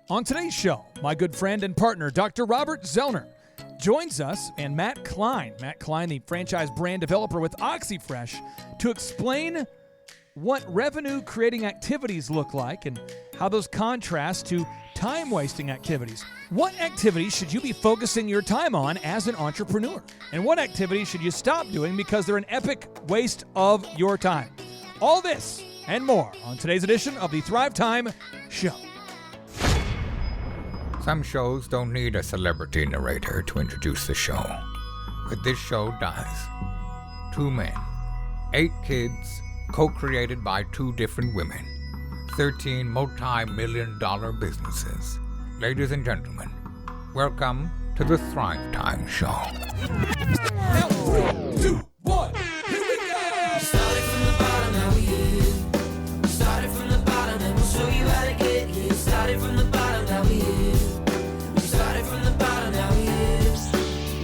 On today's show, my good friend and partner, Dr. Robert Zoellner, joins us, and Matt Kline, the franchise brand developer with OXI Fresh, to explain what revenue-creating activities look like and how those contrast to time-wasting activities. What activities should you be focusing your time on as an entrepreneur? And what activities should you stop doing because they're an epic waste of your time? All this and more on today's edition of the Thrive Time Show. Some shows don't need a celebrity narrator to introduce the show, but this show does. 2 men, 8 kids, co-created by 2 different women, 13 multi-million-dollar businesses. Ladies and gentlemen, welcome to the Thrive Time Show. Now, 3, 2, 1, here we go! Started from the bottom, now we here. Started from the bottom, and we'll show you how to get here. Started from the bottom, now we here. Started from the bottom, now we here.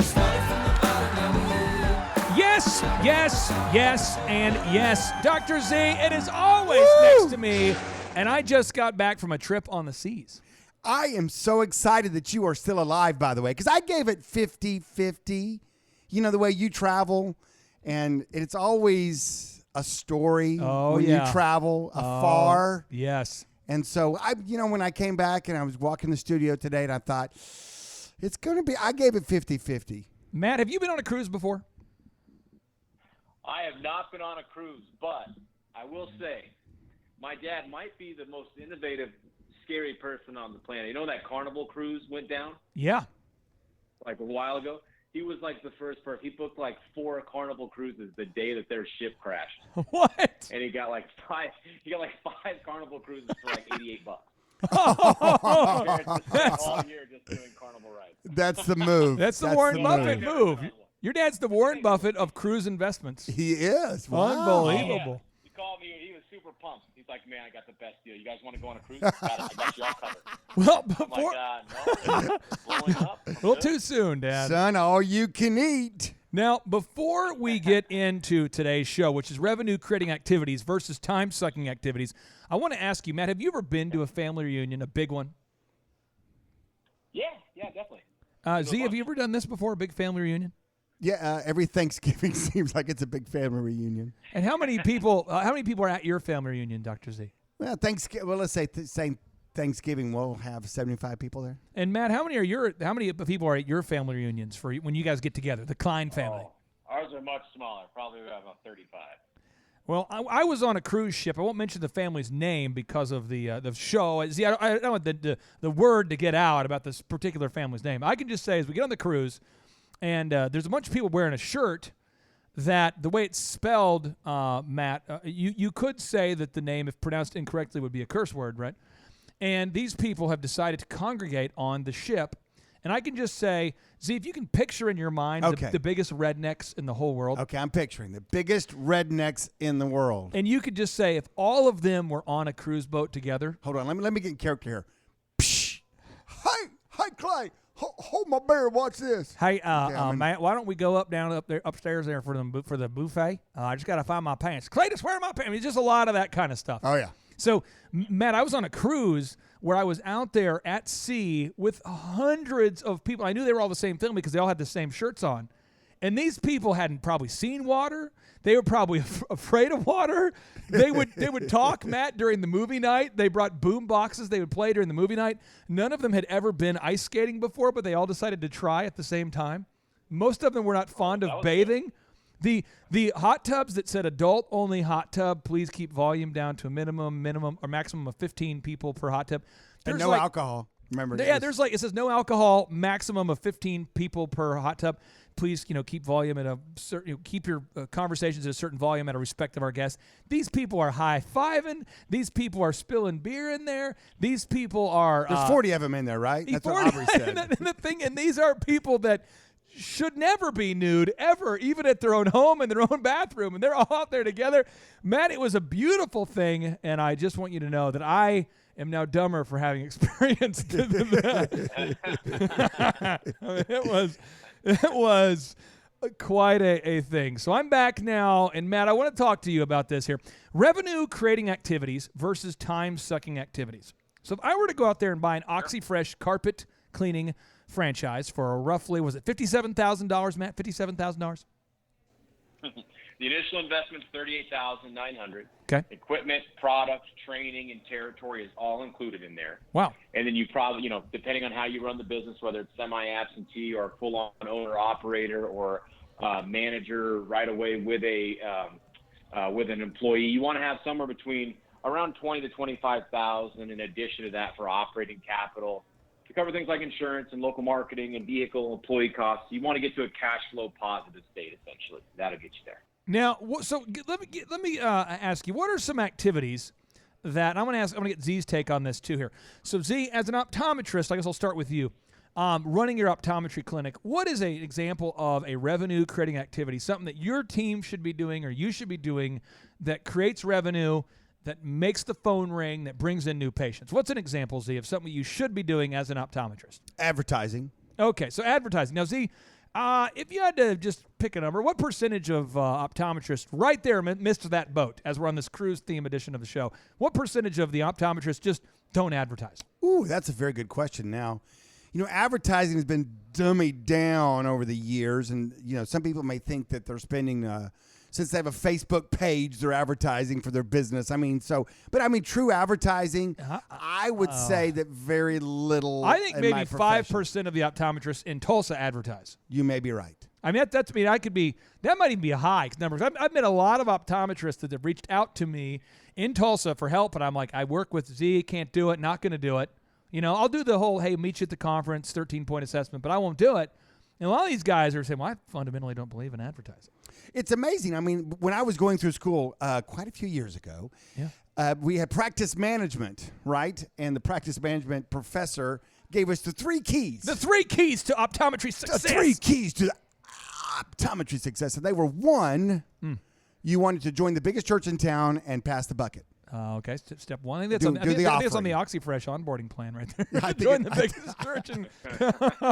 Started from the bottom, now we here. Yes, yes, yes, and yes. Dr. Z, it is always next to me, and I just got back from a trip on the seas. I am so excited that you are still alive, by the way, because I gave it 50-50. You know, the way you travel, and it's always a story when you travel afar. Yes. And so, when I came back and I was walking the studio today, and I thought, it's going to be, I gave it 50-50. Matt, have you been on a cruise before? I have not been on a cruise, but I will say my dad might be the most innovative, scary person on the planet. You know that Carnival cruise went down? Yeah. Like a while ago? He was like the first person. He booked like 4 Carnival cruises the day that their ship crashed. What? And he got like 5 Carnival cruises for like $88. All year just doing Carnival rides. That's the move. That's the Warren Buffett move. Your dad's the Warren Buffett of cruise investments. He is. Wow. Unbelievable. Yeah. He called me. He was super pumped. He's like, man, I got the best deal. You guys want to go on a cruise? I got you all covered. Well, I'm before like, no, blowing up. a little too soon, Dad. Son, all you can eat. Now, before we get into today's show, which is revenue-creating activities versus time-sucking activities, I want to ask you, Matt, have you ever been to a family reunion, a big one? Yeah, definitely. Z, have you ever done this before, a big family reunion? Yeah, every Thanksgiving seems like it's a big family reunion. And how many people are at your family reunion, Dr. Z? Well, let's say same Thanksgiving we'll have 75 people there. And Matt, how many people are at your family reunions for when you guys get together, the Kline family? Ours are much smaller. Probably about 35. Well, I was on a cruise ship. I won't mention the family's name because of the show. See, I don't want the word to get out about this particular family's name. I can just say as we get on the cruise, and there's a bunch of people wearing a shirt that the way it's spelled, Matt, you could say that the name, if pronounced incorrectly, would be a curse word, right? And these people have decided to congregate on the ship. And I can just say, Z, if you can picture in your mind the biggest rednecks in the whole world. Okay, I'm picturing the biggest rednecks in the world. And you could just say, if all of them were on a cruise boat together. Hold on, let me get in character here. Psh! Hi, Clay. Hold my beer. Watch this. Hey, Matt, why don't we go upstairs there for the buffet? I just got to find my pants. Clayton's wearing my pants. It's just a lot of that kind of stuff. Oh, yeah. So, Matt, I was on a cruise where I was out there at sea with hundreds of people. I knew they were all the same thing because they all had the same shirts on. And these people hadn't probably seen water. They were probably afraid of water. They would talk, Matt, during the movie night. They brought boom boxes they would play during the movie night. None of them had ever been ice skating before, but they all decided to try at the same time. Most of them were not fond of bathing. The hot tubs that said adult only hot tub, please keep volume down to a minimum or maximum of 15 people per hot tub. And no alcohol. Remember? Yeah, it says no alcohol, maximum of 15 people per hot tub. Please, keep volume at a certain, keep your conversations at a certain volume at a respect of our guests. These people are high-fiving. These people are spilling beer in there. These people are... There's 40 of them in there, right? That's 40, what Aubrey said. And these are people that should never be nude, ever, even at their own home and their own bathroom. And they're all out there together. Matt, it was a beautiful thing, and I just want you to know that I am now dumber for having experienced that. It was quite a thing. So I'm back now, and Matt, I want to talk to you about this here. Revenue-creating activities versus time-sucking activities. So if I were to go out there and buy an OXI Fresh carpet cleaning franchise for roughly, was it $57,000, Matt? $57,000? The initial investment's $38,900. Okay. Equipment, product, training, and territory is all included in there. Wow. And then you probably, depending on how you run the business, whether it's semi-absentee or full-on owner-operator or manager right away with an employee, you want to have somewhere between around $20,000 to $25,000 in addition to that for operating capital to cover things like insurance and local marketing and vehicle employee costs. You want to get to a cash flow positive state, essentially. That'll get you there. Now, so let me ask you, what are some activities that I'm going to get Z's take on this too here. So Z, as an optometrist, I guess I'll start with you. Running your optometry clinic, what is an example of a revenue creating activity, something that your team should be doing or you should be doing that creates revenue, that makes the phone ring, that brings in new patients? What's an example, Z, of something you should be doing as an optometrist? Advertising. Okay, so advertising. Now, Z, if you had to just pick a number, what percentage of optometrists right there missed that boat as we're on this cruise theme edition of the show? What percentage of the optometrists just don't advertise? Ooh, that's a very good question now. Advertising has been dummied down over the years, and, some people may think that they're spending, since they have a Facebook page, they're advertising for their business. But true advertising, I would say that very little. I think maybe 5% of the optometrists in Tulsa advertise. You may be right. That might even be a high number. I've met a lot of optometrists that have reached out to me in Tulsa for help, and I'm like, I work with Z, can't do it, not going to do it. I'll do the whole, hey, meet you at the conference, 13-point assessment, but I won't do it. And a lot of these guys are saying, well, I fundamentally don't believe in advertising. It's amazing. When I was going through school quite a few years ago, we had practice management, right? And the practice management professor gave us the 3 keys. The 3 keys to optometry success. The 3 keys to optometry success. And they were, 1, you wanted to join the biggest church in town and pass the bucket. Okay, step 1. I think that's on the OXI Fresh onboarding plan right there. I Join the biggest church.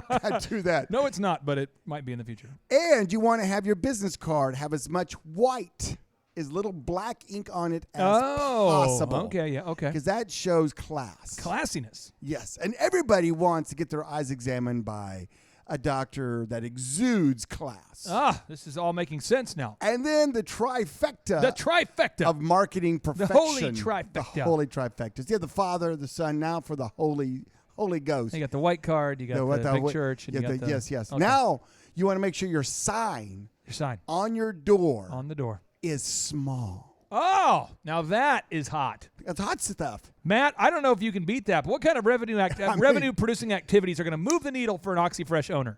I do that. No, it's not, but it might be in the future. And you want to have your business card have as much white, as little black ink on it as possible. Okay, yeah, okay. Because that shows class. Classiness. Yes, and everybody wants to get their eyes examined by a doctor that exudes class. This is all making sense now. And then the trifecta. The trifecta. Of marketing perfection. The holy trifecta. The holy trifectas. Yeah, the Father, the Son, now for the Holy Ghost. You got the white card, you got the big church. And you got yes. Okay. Now, you want to make sure your sign on your door. On the door. Is small. Oh, now that is hot. That's hot stuff. Matt, I don't know if you can beat that, but what kind of revenue-producing activities are going to move the needle for an OXI Fresh owner?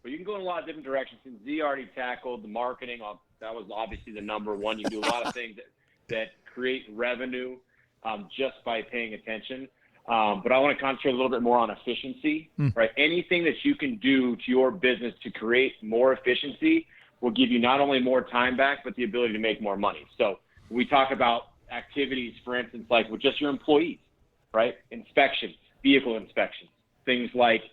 Well, you can go in a lot of different directions. Since Z already tackled the marketing, that was obviously the number one. You do a lot of things that create revenue just by paying attention. But I want to concentrate a little bit more on efficiency, right? Anything that you can do to your business to create more efficiency will give you not only more time back, but the ability to make more money. So when we talk about activities, for instance, like with just your employees, right? Inspections, vehicle inspections, things like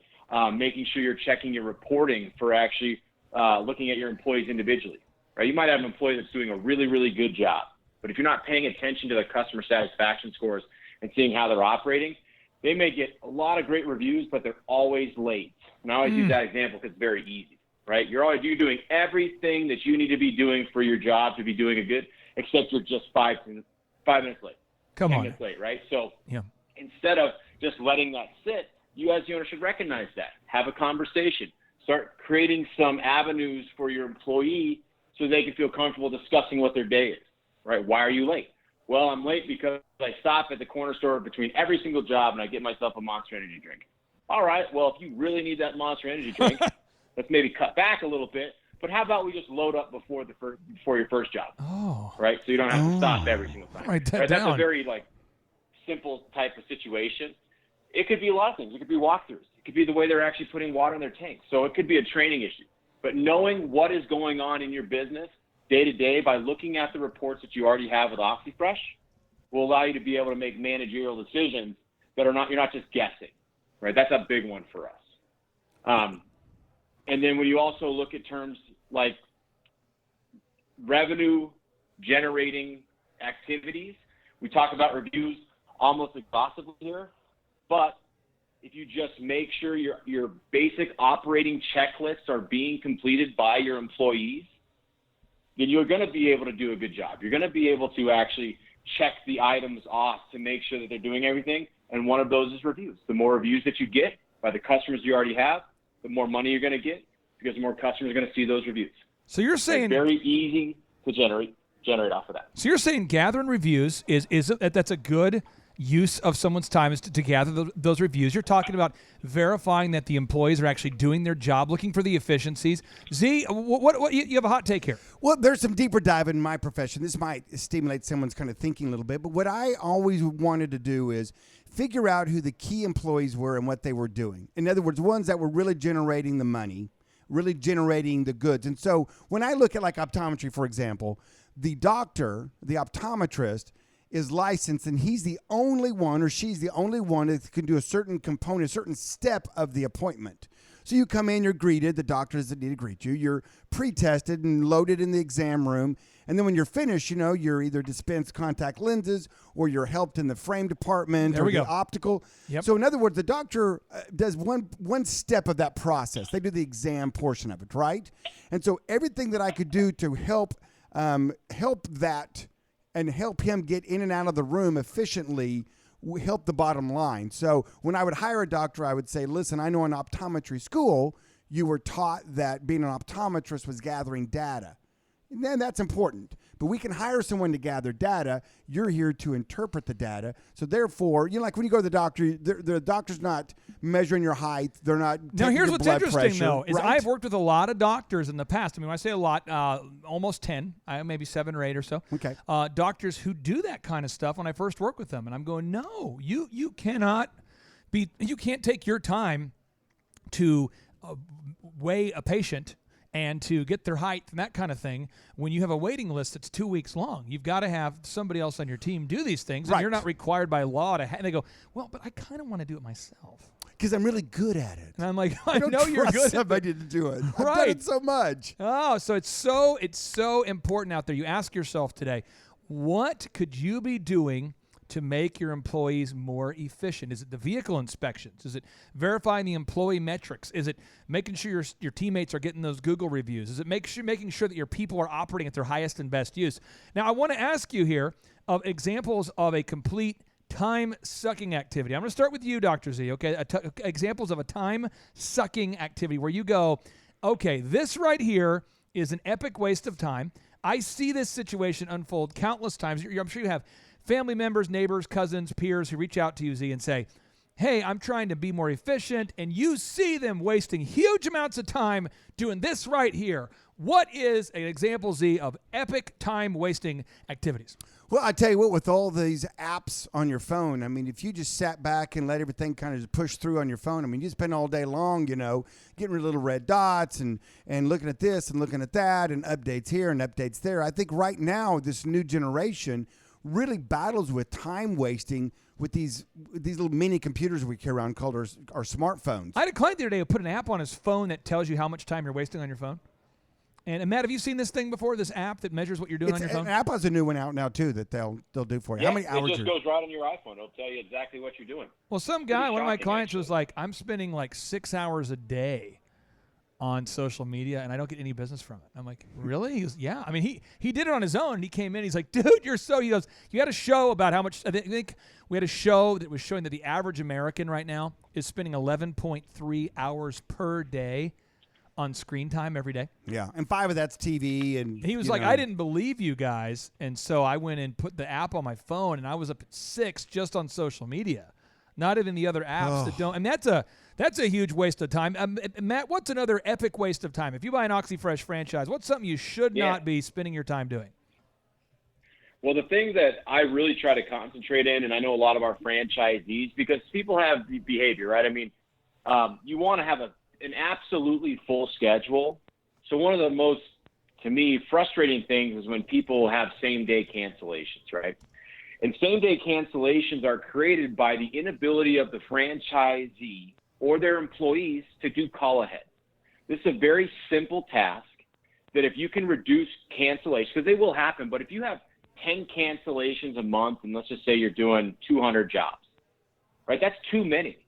making sure you're checking your reporting for actually looking at your employees individually, right? You might have an employee that's doing a really, really good job, but if you're not paying attention to the customer satisfaction scores and seeing how they're operating, they may get a lot of great reviews, but they're always late. And I always use that example because it's very easy. Right? You're doing everything that you need to be doing for your job to be doing a good, except you're just 5 minutes late. 10 minutes late, right? So instead of just letting that sit, you as the owner should recognize that. Have a conversation. Start creating some avenues for your employee so they can feel comfortable discussing what their day is. Right? Why are you late? Well, I'm late because I stop at the corner store between every single job and I get myself a Monster Energy drink. All right. Well, if you really need that Monster Energy drink, let's maybe cut back a little bit, but how about we just load up before your first job? Oh. Right? So you don't have to stop every single time. Write that right? down. That's a very simple type of situation. It could be a lot of things. It could be walkthroughs. It could be the way they're actually putting water in their tanks. So it could be a training issue. But knowing what is going on in your business day to day by looking at the reports that you already have with OXI Fresh will allow you to be able to make managerial decisions that you're not just guessing. Right? That's a big one for us. And then when you also look at terms like revenue generating activities, we talk about reviews. almost exhaustively here, but if you just make sure your basic operating checklists are being completed by your employees, then you're going to be able to do a good job. You're going to be able to actually check the items off to make sure that they're doing everything. And one of those is reviews. The more reviews that you get by the customers you already have, the more money you're going to get because the more customers are going to see those reviews. So you're saying it's very easy to generate off of that. So you're saying gathering reviews that's a good use of someone's time is to gather those reviews. You're talking about verifying that the employees are actually doing their job, looking for the efficiencies. Z, what you have a hot take here? Well, there's some deeper dive in my profession. This might stimulate someone's kind of thinking a little bit, but what I always wanted to do is figure out who the key employees were and what they were doing. In other words, ones that were really generating the money, really generating the goods. And so when I look at like optometry, for example, the doctor, the optometrist, is licensed, and he's the only one or she's the only one that can do a certain component, a certain step of the appointment. So you come in, you're greeted, the doctor doesn't need to greet you, you're pre-tested and loaded in the exam room, and then when you're finished, you're either dispensed contact lenses or you're helped in the frame department or the optical. Yep. So in other words, the doctor does one step of that process. They do the exam portion of it, right? And so everything that I could do to help that and help him get in and out of the room efficiently help the bottom line. So when I would hire a doctor, I would say, listen, I know in optometry school, you were taught that being an optometrist was gathering data. And then that's important. But we can hire someone to gather data. You're here to interpret the data. So therefore, like when you go to the doctor, the doctor's not measuring your height. They're not Now, here's what's interesting, pressure, though, is right? I've worked with a lot of doctors in the past. I mean, when I say a lot, almost 10, maybe 7 or 8 or so. Okay. Doctors who do that kind of stuff when I first worked with them. And I'm going, no, you can't take your time to weigh a patient and to get their height and that kind of thing when you have a waiting list that's 2 weeks long. You've got to have somebody else on your team do these things, and right. You're not required by law to and they go, well, but I kind of want to do it myself. Because I'm really good at it. And I'm like, I know you're good at somebody to do it. I've Right. done it so much. Oh, so it's so important out there. You ask yourself today, what could you be doing to make your employees more efficient? Is it the vehicle inspections? Is it verifying the employee metrics? Is it making sure your teammates are getting those Google reviews? Is it making sure that your people are operating at their highest and best use? Now, I want to ask you here of examples of a complete time-sucking activity. I'm going to start with you, Dr. Z, okay? Examples of a time-sucking activity where you go, okay, this right here is an epic waste of time. I see this situation unfold countless times. I'm sure you have family members, neighbors, cousins, peers who reach out to you, Z, and say, hey, I'm trying to be more efficient, and you see them wasting huge amounts of time doing this right here. What is an example, Z, of epic time-wasting activities? Well, I tell you what, with all these apps on your phone, I mean, if you just sat back and let everything kind of push through on your phone, I mean, you spend all day long, getting rid of little red dots and looking at this and looking at that and updates here and updates there. I think right now, this new generation really battles with time wasting with these little mini computers we carry around called our smartphones. I had a client the other day who put an app on his phone that tells you how much time you're wasting on your phone. And Matt, have you seen this thing before? This app that measures what you're doing on your phone? An app has a new one out now too that they'll do for you. Yeah, how many hours? It just goes right on your iPhone. It'll tell you exactly what you're doing. Well, some guy, one of my clients actually. was like, I'm spending like 6 hours a day on social media, and I don't get any business from it. I'm like, really? He goes, yeah. I mean, he did it on his own, and he came in. He's like, dude, he goes, you had a show about how much, I think we had a show that was showing that the average American right now is spending 11.3 hours per day on screen time every day. Yeah, and 5 of that's TV. And he was like, I didn't believe you guys, and so I went and put the app on my phone, and I was up at 6 just on social media, not even the other apps that don't. And that's a huge waste of time. Matt, what's another epic waste of time? If you buy an OXI Fresh franchise, what's something you should not be spending your time doing? Well, the thing that I really try to concentrate in, and I know a lot of our franchisees, because people have the behavior, right? I mean, you want to have an absolutely full schedule. So one of the most, to me, frustrating things is when people have same-day cancellations, right? And same-day cancellations are created by the inability of the franchisee or their employees to do call ahead. This is a very simple task that if you can reduce cancellations, because they will happen, but if you have 10 cancellations a month, and let's just say you're doing 200 jobs, right? That's too many.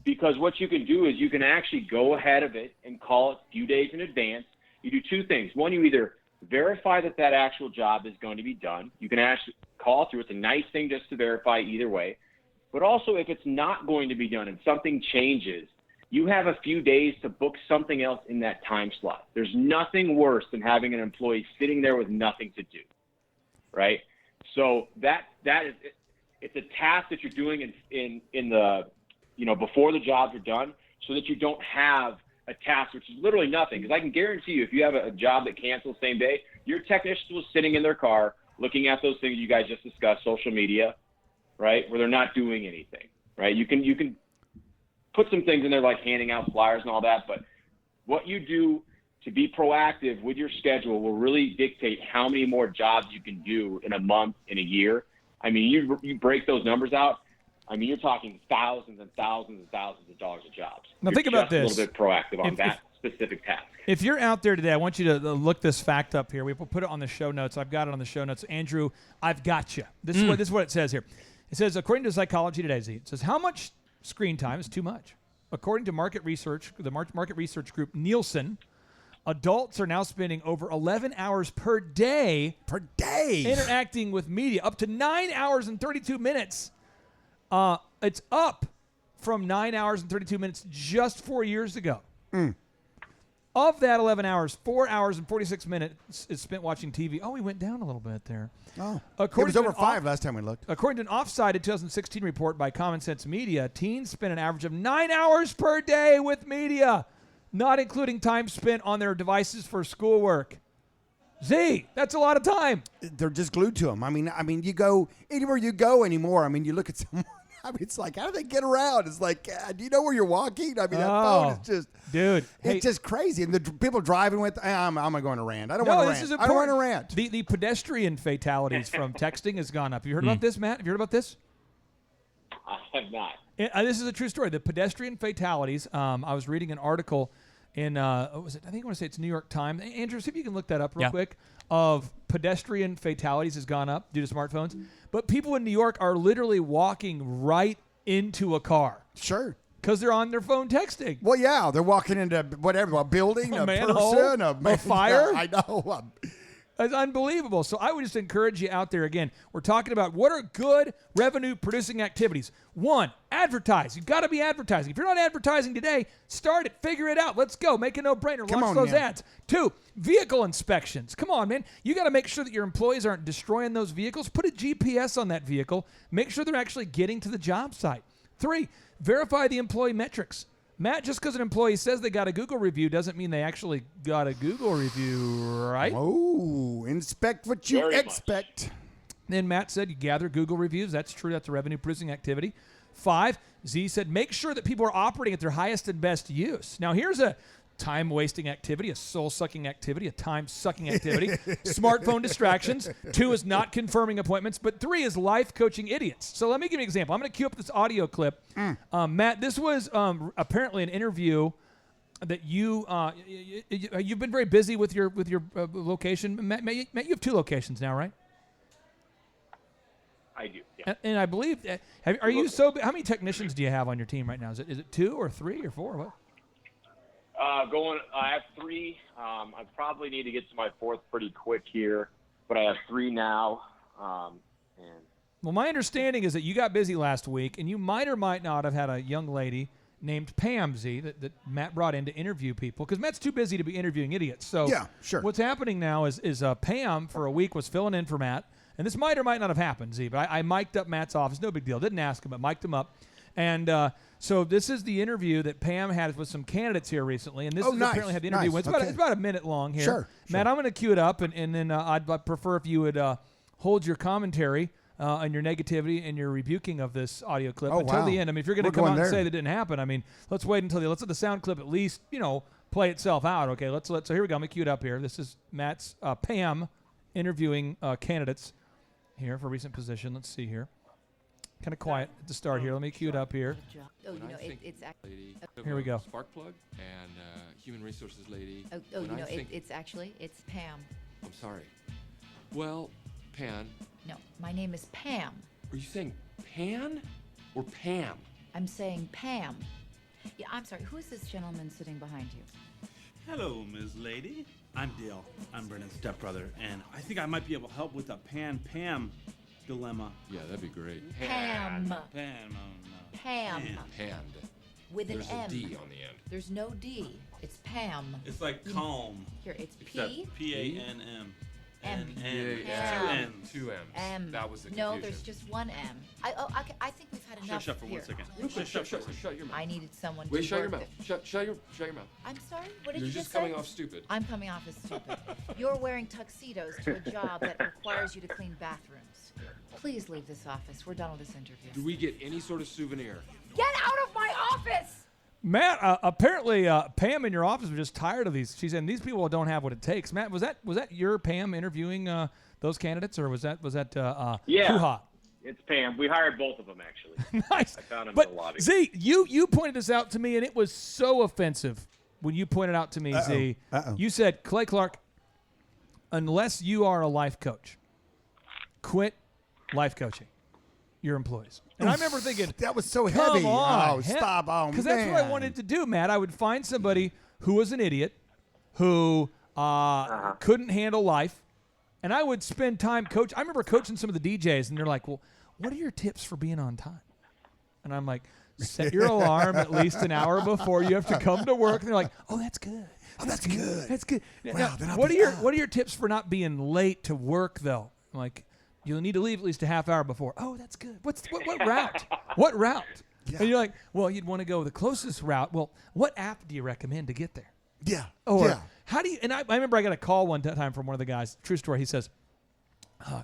Because what you can do is you can actually go ahead of it and call it a few days in advance. You do two things. One, you either verify that actual job is going to be done. You can actually call through. It's a nice thing just to verify either way. But also, if it's not going to be done and something changes, you have a few days to book something else in that time slot. There's nothing worse than having an employee sitting there with nothing to do, right? So that is it's a task that you're doing in the before the jobs are done, so that you don't have a task which is literally nothing. Because I can guarantee you, if you have a job that cancels same day, your technicians will sitting in their car looking at those things you guys just discussed, social media, right, where they're not doing anything, right? You can put some things in there like handing out flyers and all that, but what you do to be proactive with your schedule will really dictate how many more jobs you can do in a month, in a year. I mean, you break those numbers out. I mean, you're talking thousands and thousands and thousands of dollars of jobs. Now think about this. A little bit proactive on that specific task. If you're out there today, I want you to look this fact up here. We will put it on the show notes. I've got it on the show notes. Andrew, I've got you. This is what it says here. It says, according to Psychology Today, it says, how much screen time is too much? According to market research, the market research group Nielsen, adults are now spending over 11 hours per day interacting with media, up to 9 hours and 32 minutes. It's up from 9 hours and 32 minutes just 4 years ago. Of that 11 hours, 4 hours and 46 minutes is spent watching TV. Oh, we went down a little bit there. Oh, it was over 5 last time we looked. According to an off-cited 2016 report by Common Sense Media, teens spend an average of 9 hours per day with media, not including time spent on their devices for schoolwork. Z, that's a lot of time. They're just glued to them. I mean, you go anywhere you go anymore. I mean, you look at someone. I mean, it's like, how do they get around? It's like, do you know where you're walking? I mean, that phone is just, dude, it's just crazy. And the people driving with, I'm going to rant. I don't want to rant. I don't want to rant. The pedestrian fatalities from texting has gone up. You heard about this, Matt? Have you heard about this? I have not. This is a true story. The pedestrian fatalities. I was reading an article in, what was it? I think I want to say it's New York Times. Andrew, see if you can look that up real quick. Of pedestrian fatalities has gone up due to smartphones. But people in New York are literally walking right into a car. Sure. Because they're on their phone texting. Well, yeah. They're walking into whatever, a building, a person, a fire. Yeah, I know. It's unbelievable. So I would just encourage you out there, again, we're talking about what are good revenue-producing activities. 1, advertise. You've got to be advertising. If you're not advertising today, start it. Figure it out. Let's go. Make a no-brainer. Launch those ads. 2, vehicle inspections. Come on, man. You got to make sure that your employees aren't destroying those vehicles. Put a GPS on that vehicle. Make sure they're actually getting to the job site. 3, verify the employee metrics. Matt, just because an employee says they got a Google review doesn't mean they actually got a Google review, right? Oh, inspect what you expect. Then Matt said you gather Google reviews. That's true. That's a revenue-producing activity. 5, Z said make sure that people are operating at their highest and best use. Now, here's a time-wasting activity, a soul-sucking activity, a time-sucking activity. Smartphone distractions. 2 is not confirming appointments. But 3 is life coaching idiots. So let me give you an example. I'm going to cue up this audio clip. Matt, this was apparently an interview that you've been very busy with your location. Matt, you have 2 locations now, right? I do. Yeah. And I believe, how many technicians do you have on your team right now? Is it 2 or 3 or 4? What? I have 3. I probably need to get to my 4th pretty quick here, but I have 3 now. Well, my understanding is that you got busy last week, and you might or might not have had a young lady named Pam Z that Matt brought in to interview people, because Matt's too busy to be interviewing idiots. So yeah, sure. What's happening now is Pam for a week was filling in for Matt, and this might or might not have happened, Z, but I mic'd up Matt's office. No big deal. Didn't ask him, but mic'd him up. And so this is the interview that Pam had with some candidates here recently, and this is apparently had the interview. Nice. It's about a minute long here. Sure. Matt, I'm going to cue it up, and then I'd prefer if you would hold your commentary and your negativity and your rebuking of this audio clip until the end. I mean, if you're going to come out and say that didn't happen, I mean, let's wait until let's let the sound clip at least play itself out. Okay, so here we go. Let me cue it up here. This is Matt's Pam interviewing candidates here for recent position. Let's see here. Kind of quiet at the start here. Let me cue it up here. Oh, it's actually. Here we go. Sparkplug and human resources lady. It's Pam. I'm sorry. Well, Pan, No, my name is Pam. Are you saying Pan or Pam? I'm saying Pam. Yeah, I'm sorry. Who is this gentleman sitting behind you? Hello, Ms. Lady. I'm Dale. I'm Brendan's stepbrother, and I think I might be able to help with the Pan-Pam dilemma. Yeah, that'd be great. Pam. Pam, oh no. Pam. Panned. With an There's M. a D on the end. There's no D. It's Pam. It's like calm. Here, it's Except P. P-A-N-M. M. N-N. Two M's. M. That was the confusion. No, there's just one M. I think we've had enough Shut for here. 1 second. Real quick, shut your mouth. I needed someone Wait, to shut your work mouth. it. Shut your mouth. I'm sorry? What did You're you just say? coming off stupid. I'm coming off as stupid. You're wearing tuxedos to a job that requires you to clean bathrooms. Please leave this office. We're done with this interview. Do we get any sort of souvenir? Get out of my office! Matt, apparently Pam in your office was just tired of these. She said these people don't have what it takes. Matt, was that your Pam interviewing those candidates, or was that Yeah. hoo-ha? It's Pam. We hired both of them, actually. Nice. I found him But in the lobby. Z, you pointed this out to me, and it was so offensive when you pointed out to me, Z. You said, Clay Clark, unless you are a life coach, quit life coaching your employees. And I remember thinking, That was so come heavy. on. Oh, stop. Oh, Because that's what I man. wanted to do, Matt. I would find somebody who was an idiot, who couldn't handle life, and I would spend time coach. I remember coaching some of the DJs, and they're like, well, what are your tips for being on time? And I'm like, set your alarm at least an hour before you have to come to work. And they're like, oh, that's good. Oh, that's good. That's good. Wow, Now, then I'll what be are your up. what are your tips for not being late to work though? I'm like, you'll need to leave at least a half hour before. Oh, that's good. What route? What route? Yeah. And you're like, well, you'd want to go the closest route. Well, what app do you recommend to get there? Yeah. Or yeah. how do you? And I remember I got a call one time from one of the guys. True story. He says,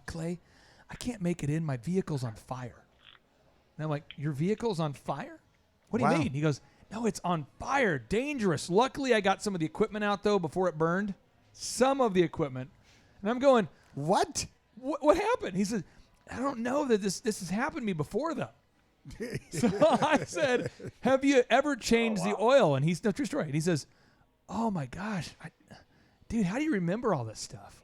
Clay, I can't make it in. My vehicle's on fire. And I'm like, your vehicle's on fire? What do you Wow. mean? He goes, no, it's on fire. Dangerous. Luckily, I got some of the equipment out, though, before it burned. Some of the equipment. And I'm going, What? what happened? He said, I don't know that this has happened to me before, though. So I said, have you ever changed the oil? And he's, no, true story. And he says, oh, my gosh. Dude, how do you remember all this stuff?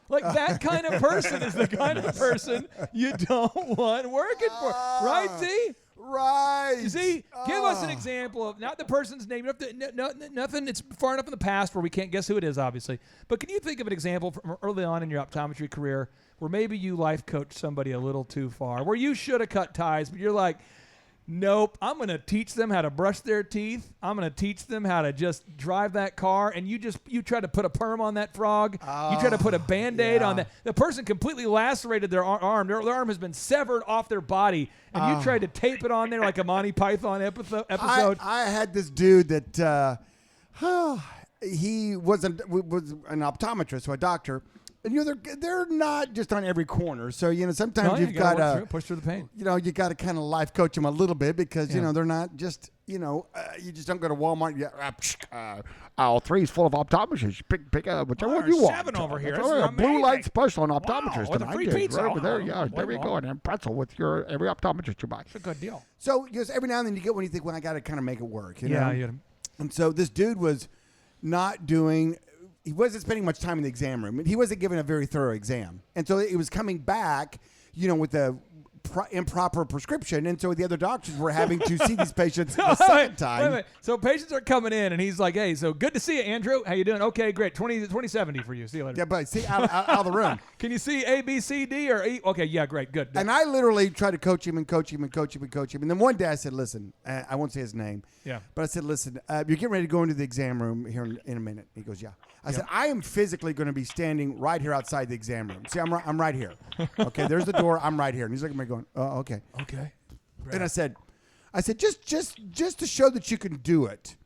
Like, that kind of person is the kind of person you don't want working for. Right, Z? Right. Z, give us an example of, not the person's name, nothing, it's far enough in the past where we can't guess who it is, obviously. But can you think of an example from early on in your optometry career where maybe you life coached somebody a little too far, where you should have cut ties, but you're like, nope, I'm going to teach them how to brush their teeth. I'm going to teach them how to just drive that car. And you try to put a perm on that frog. You try to put a Band-Aid on that. The person completely lacerated their arm. Their arm has been severed off their body. And you tried to tape it on there like a Monty Python episode. I had this dude that he was an optometrist, so a doctor. And they're not just on every corner. So, sometimes you've got to push through the pain. You got to kind of life coach them a little bit because, they're not just, you just don't go to Walmart. Aisle 3 is full of optometrists. Pick up whichever one you want. 7 over here. That's This is a blue amazing. light special on optometrists. with a tonight. free Yes, pizza. right over there. Yeah, What there do you you go. want? And pretzel with every optometrist you buy. It's a good deal. So, just every now and then you get one you think, well, I got to kind of make it work. You Yeah, know? you And so this dude was not doing. He wasn't spending much time in the exam room. He wasn't giving a very thorough exam. And so it was coming back, with a improper prescription. And so the other doctors were having to see these patients the second time. Wait. So patients are coming in, and he's like, hey, so good to see you, Andrew. How you doing? Okay, great. 2070 for you. See you later. Yeah, but see, out of the room. Can you see A, B, C, D, or E? Okay, yeah, great, good. And I literally tried to coach him and coach him and coach him and coach him. And then one day I said, listen, I won't say his name. Yeah. But I said, listen, you're getting ready to go into the exam room here in a minute. He goes, yeah. I said, I am physically going to be standing right here outside the exam room. See, I'm right here. Okay, there's the door. I'm right here. And he's looking at me going, oh, okay. Okay. And I said, just to show that you can do it,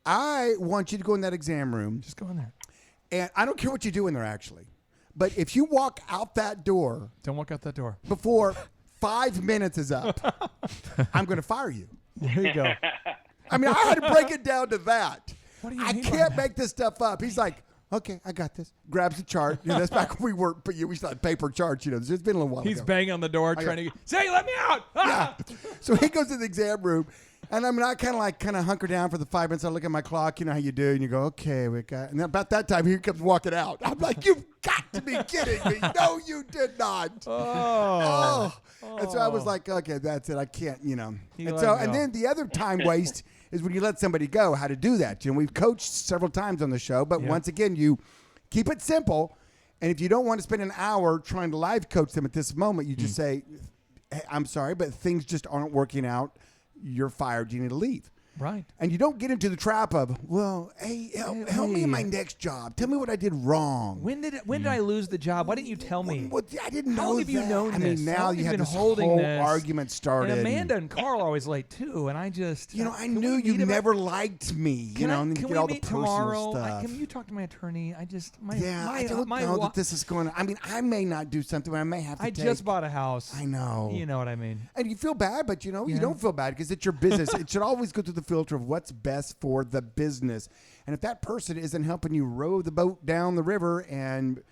I want you to go in that exam room. Just go in there. And I don't care what you do in there, actually. But if you walk out that door Don't walk out that door. before 5 minutes is up, I'm going to fire you. There you go. I mean, I had to break it down to that. What do you I mean by can't that? make this stuff up. He's like, okay, I got this. Grabs the chart. That's back when we still had paper charts. It's been a little while He's ago. banging on the door trying to say, let me out. Ah! So he goes to the exam room, And I'm not kind of hunker down for the 5 minutes. I look at my clock, you know how you do, and you go, okay, we got. And then about that time, he comes walking out. I'm like, you've got to be kidding me! No, you did not. Oh. And so I was like, okay, that's it. I can't, you know. And then the other time waste is when you let somebody go. How to do that? You know, we've coached several times on the show, but once again, you keep it simple. And if you don't want to spend an hour trying to live coach them at this moment, you just say, hey, I'm sorry, but things just aren't working out. You're fired. You need to leave. Right. And you don't get into the trap of, well, hey, help me in my next job. Tell me what I did wrong. When did I lose the job? Why didn't you tell me? Well, I didn't know How long have you known I this? mean, How now long you have have been this holding whole this? argument started. And Amanda and Carl are always late too, and I just I can knew we you meet about- never liked me. Can And you can get we all the meet personal tomorrow? stuff. Can you talk to my attorney? I just I don't know that this is going to. I mean, I may not do something. I may have to. I just bought a house. I know. You know what I mean? And you feel bad, but you don't feel bad because it's your business. It should always go through the filter of what's best for the business. And if that person isn't helping you row the boat down the river and,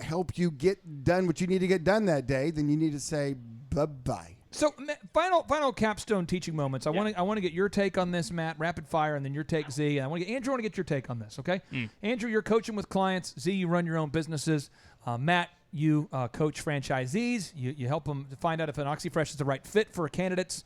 help you get done what you need to get done that day, then you need to say bye-bye. So final capstone teaching moments. I want to get your take on this, Matt, rapid fire, and then your take, Z. And Andrew, I want to get your take on this, okay? Andrew, you're coaching with clients. Z, you run your own businesses. Matt, you coach franchisees. You help them to find out if an OXI Fresh is the right fit for candidates.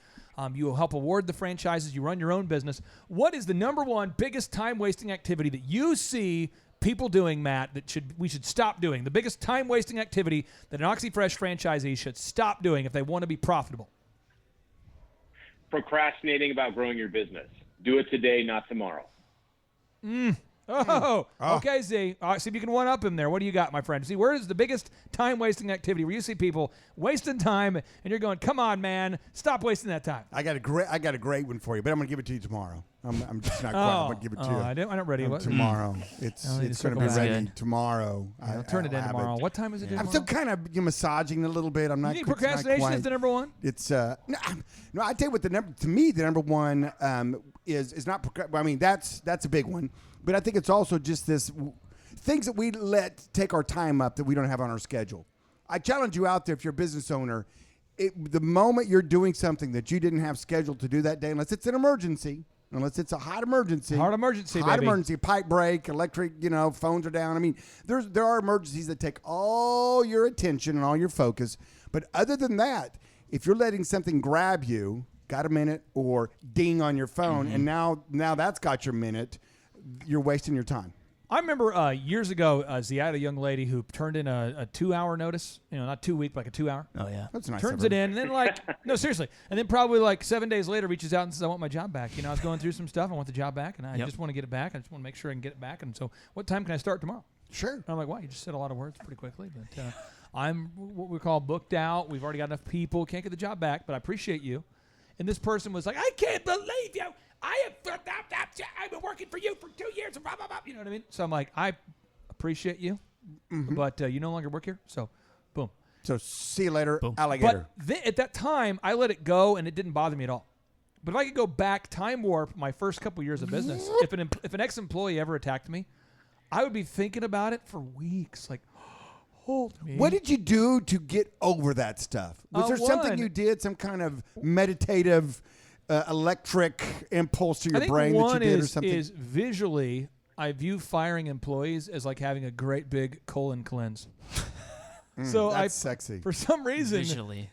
You will help award the franchises. You run your own business. What is the number one biggest time-wasting activity that you see people doing, Matt, that we should stop doing? The biggest time-wasting activity that an OXI Fresh franchisee should stop doing if they want to be profitable? Procrastinating about growing your business. Do it today, not tomorrow. Okay, Z. See if you can one-up him there. What do you got, my friend? See, where is the biggest time-wasting activity where you see people wasting time and you're going, come on, man, stop wasting that time? I got a great one for you, but I'm going to give it to you tomorrow. I'm just not quite. I'm going to give it to you. I'm not ready. Tomorrow. It's going to be ready tomorrow. I'll turn it in tomorrow. What time is it? I'm still kind of massaging a little bit. I'm not. You think procrastination is the number one? It's no. I tell you what. The number one is not. I mean, that's a big one. But I think it's also just this things that we let take our time up that we don't have on our schedule. I challenge you out there if you're a business owner. The moment you're doing something that you didn't have scheduled to do that day, unless it's an emergency. Unless it's a hot emergency, pipe break, electric, phones are down. I mean, there are emergencies that take all your attention and all your focus. But other than that, if you're letting something grab you, got a minute, or ding on your phone, and now that's got your minute, you're wasting your time. I remember years ago, I had a young lady who turned in a 2-hour notice, not 2 week, like a 2 hour. Oh, yeah. That's nice. Turns it in, and then no, seriously. And then probably 7 days later reaches out and says, I want my job back. I was going through some stuff. I want the job back, and I just want to get it back. I just want to make sure I can get it back. And so what time can I start tomorrow? Sure. And I'm like, wow, you just said a lot of words pretty quickly. But I'm what we call booked out. We've already got enough people. Can't get the job back, but I appreciate you. And this person was like, I can't believe you. I've been working for you for 2 years. And blah, blah, blah. You know what I mean? So I'm like, I appreciate you, but you no longer work here. So, boom. So see you later, alligator. But at that time, I let it go, and it didn't bother me at all. But if I could go back, time warp my first couple years of business, if an ex-employee ever attacked me, I would be thinking about it for weeks. Like, hold me. What did you do to get over that stuff? Was there something you did, some kind of meditative electric impulse to your brain that you did or something? Is visually, I view firing employees as like having a great big colon cleanse. So that's sexy. For some reason, Visually.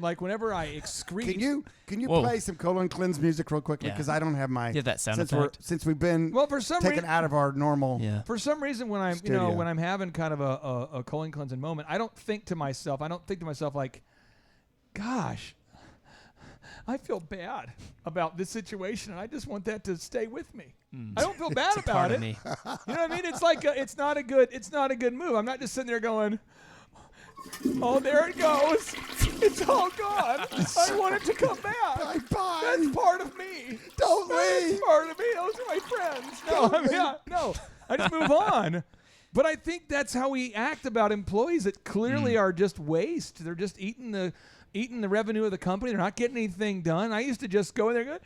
like whenever I excrete, can you play some colon cleanse music real quickly? Because I don't have my. Give that sound effect. Since we've been for some taken out of our normal. Yeah. For some reason, when I'm studio. when I'm having kind of a colon cleansing moment, I don't think to myself like, gosh, I feel bad about this situation, and I just want that to stay with me. I don't feel bad about it. Me. You know what I mean? It's like it's not a good move. I'm not just sitting there going, oh, there it goes. It's all gone. I want it to come back. Bye-bye. That's part of me. Don't That's leave. part of me. Those are my friends. No, I just move on. But I think that's how we act about employees that clearly are just waste. They're just eating the revenue of the company. They're not getting anything done. I used to just go in there and go,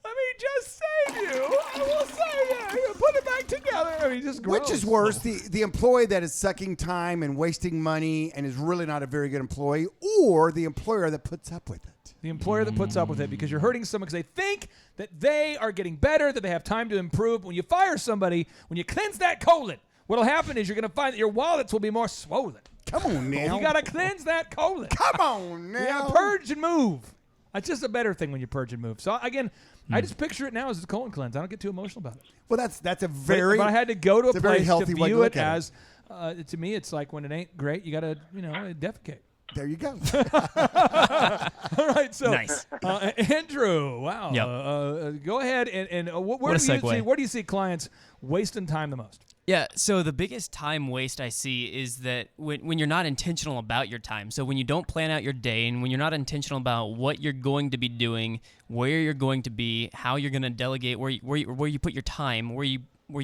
let me just save you. I will save you. Put it back together. I mean, just gross. Which is worse, the employee that is sucking time and wasting money and is really not a very good employee, or the employer that puts up with it? The employer that puts up with it because you're hurting someone because they think that they are getting better, that they have time to improve. When you fire somebody, when you cleanse that colon, what'll happen is you're going to find that your wallets will be more swollen. Come on now. You got to cleanse that colon. Come on now. You got to purge and move. That's just a better thing when you purge and move. So, again, I just picture it now as a colon cleanse. I don't get too emotional about it. Well, that's a very But I had to go to a place to healthy way to view look it at as, to me, it's like when it ain't great, you got to, defecate. There you go. All right, so Nice. Andrew, wow. Yep. Go ahead and where What a do you segue. see? Where do you see clients wasting time the most? Yeah, so the biggest time waste I see is that when you're not intentional about your time. So when you don't plan out your day and when you're not intentional about what you're going to be doing, where you're going to be, how you're going to delegate, where you put your time, where you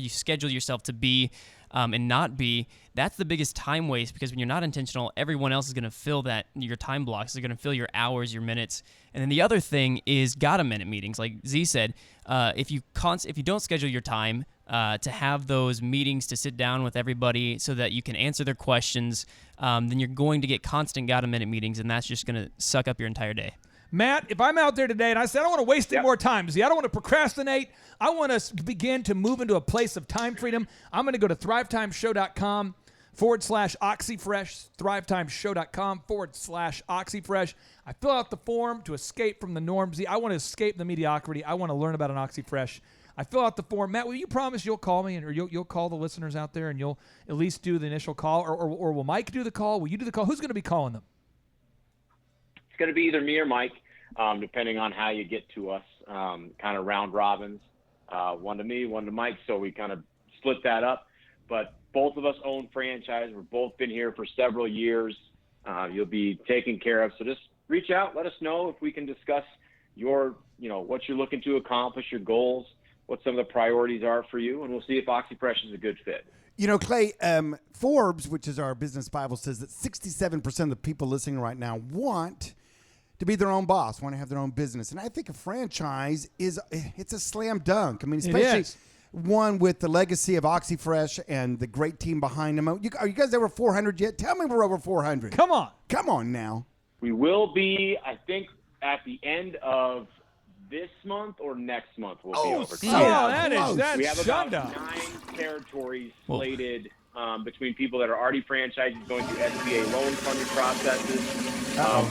schedule yourself to be and not be, that's the biggest time waste because when you're not intentional, everyone else is going to fill your time blocks. They're going to fill your hours, your minutes. And then the other thing is got-a-minute meetings. Like Z said, if you don't schedule your time to have those meetings to sit down with everybody so that you can answer their questions, then you're going to get constant got-a-minute meetings, and that's just going to suck up your entire day. Matt, if I'm out there today and I say I don't want to waste any more time, see, I don't want to procrastinate. I want to begin to move into a place of time freedom. I'm going to go to thrivetimeshow.com/OXI Fresh, thrivetimeshow.com/OXI Fresh. I fill out the form to escape from the norm. See, I want to escape the mediocrity. I want to learn about an OXI Fresh. I fill out the form. Matt, will you promise you'll call me or you'll call the listeners out there and you'll at least do the initial call? Or will Mike do the call? Will you do the call? Who's going to be calling them? It's going to be either me or Mike, depending on how you get to us, kind of round robins, one to me, one to Mike. So we kind of split that up. But both of us own franchise. We've both been here for several years. You'll be taken care of. So just reach out. Let us know if we can discuss what you're looking to accomplish, your goals, what some of the priorities are for you, and we'll see if OXI Fresh is a good fit. Clay, Forbes, which is our business Bible, says that 67% of the people listening right now want to be their own boss, want to have their own business. And I think a franchise it's a slam dunk. I mean, especially one with the legacy of OXI Fresh and the great team behind them. Are you guys over 400 yet? Tell me we're over 400. Come on. Come on now. We will be, I think, at the end of this month or next month we'll be over. That's we have about Shonda. 9 territories slated between people that are already franchisees going through SBA loan funding processes.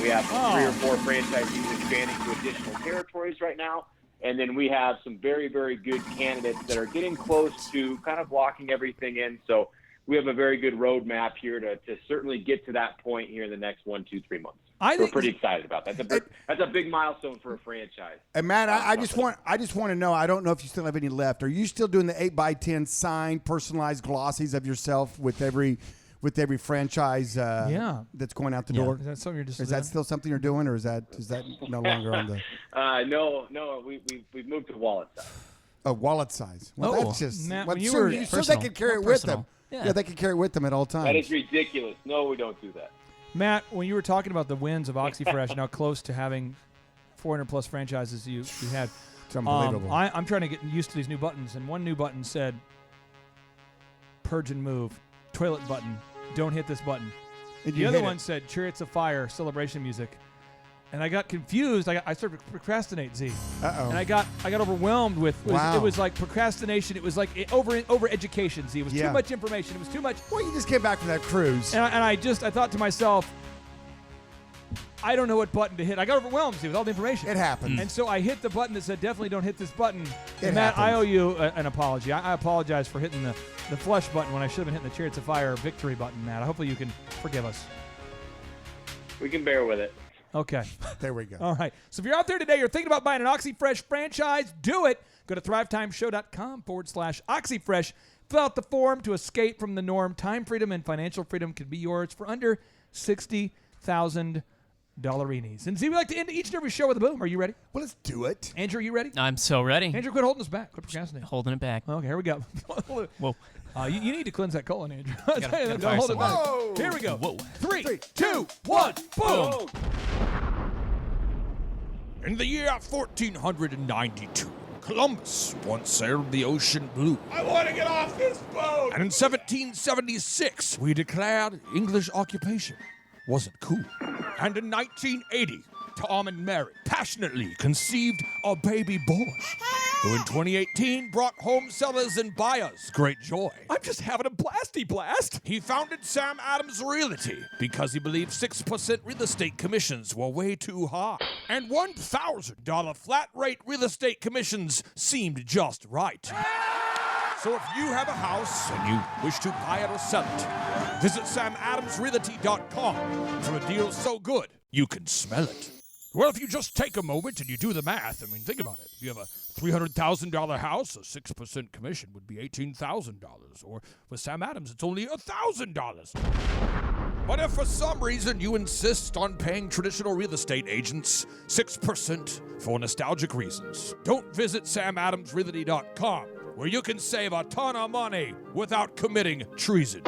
We have 3 or 4 franchisees expanding to additional territories right now. And then we have some very, very good candidates that are getting close to kind of locking everything in. So we have a very good roadmap here to certainly get to that point here in the next 1, 2, 3 months. We're pretty excited about that. That's a big milestone for a franchise. And Matt, I just want to know. I don't know if you still have any left. Are you still doing the 8x10 signed, personalized glossies of yourself with every franchise? That's going out the door. Is that something you're just? Is that still something you're doing, or is that no longer on the? No, we've moved to wallet size. Oh, wallet size. Well, that's just Matt, so they personal. can carry it More with personal. them. Yeah, they can carry it with them at all times. That is ridiculous. No, we don't do that. Matt, when you were talking about the wins of OXI Fresh, now close to having 400 plus franchises you had. It's unbelievable. I'm trying to get used to these new buttons, and one new button said purge and move, toilet button, don't hit this button. And The other one said Chariots of Fire, celebration music. And I got confused. I started to procrastinate, Z. Uh-oh. And I got overwhelmed with it was like procrastination. It was like over education, Z. It was too much information. It was too much. Well, you just came back from that cruise. And I thought to myself, I don't know what button to hit. I got overwhelmed, Z, with all the information. It happened. And so I hit the button that said definitely don't hit this button. It Matt, happens. I owe you an apology. I apologize for hitting the flush button when I should have been hitting the Chariots of Fire victory button, Matt. Hopefully you can forgive us. We can bear with it. Okay. There we go. All right. So if you're out there today, you're thinking about buying an OXI Fresh franchise, do it. Go to thrivetimeshow.com/OXI Fresh. Fill out the form to escape from the norm. Time freedom and financial freedom can be yours for under $60,000. And Z, we like to end each and every show with a boom. Are you ready? Well, let's do it. Andrew, are you ready? I'm so ready. Andrew, quit holding us back. Quit procrastinating. Holding it back. Okay, here we go. Whoa. You need to cleanse that colon, Andrew. Gotta Don't fire hold it some. back. Whoa. Here we go. Whoa. 3, 2, 1, boom. Oh. In the year 1492, Columbus once sailed the ocean blue. I want to get off this boat! And in 1776, we declared English occupation wasn't cool. And in 1980, Tom and Mary passionately conceived a baby boy, who in 2018 brought home sellers and buyers great joy. I'm just having a blasty blast. He founded Sam Adams Realty because he believed 6% real estate commissions were way too high, and $1,000 flat rate real estate commissions seemed just right. So if you have a house and you wish to buy it or sell it, visit samadamsrealty.com for a deal so good you can smell it. Well, if you just take a moment and you do the math, I mean, think about it. If you have a $300,000 house, a 6% commission would be $18,000. Or with Sam Adams, it's only $1,000. But if for some reason you insist on paying traditional real estate agents 6% for nostalgic reasons, don't visit samadamsrealty.com, where you can save a ton of money without committing treason.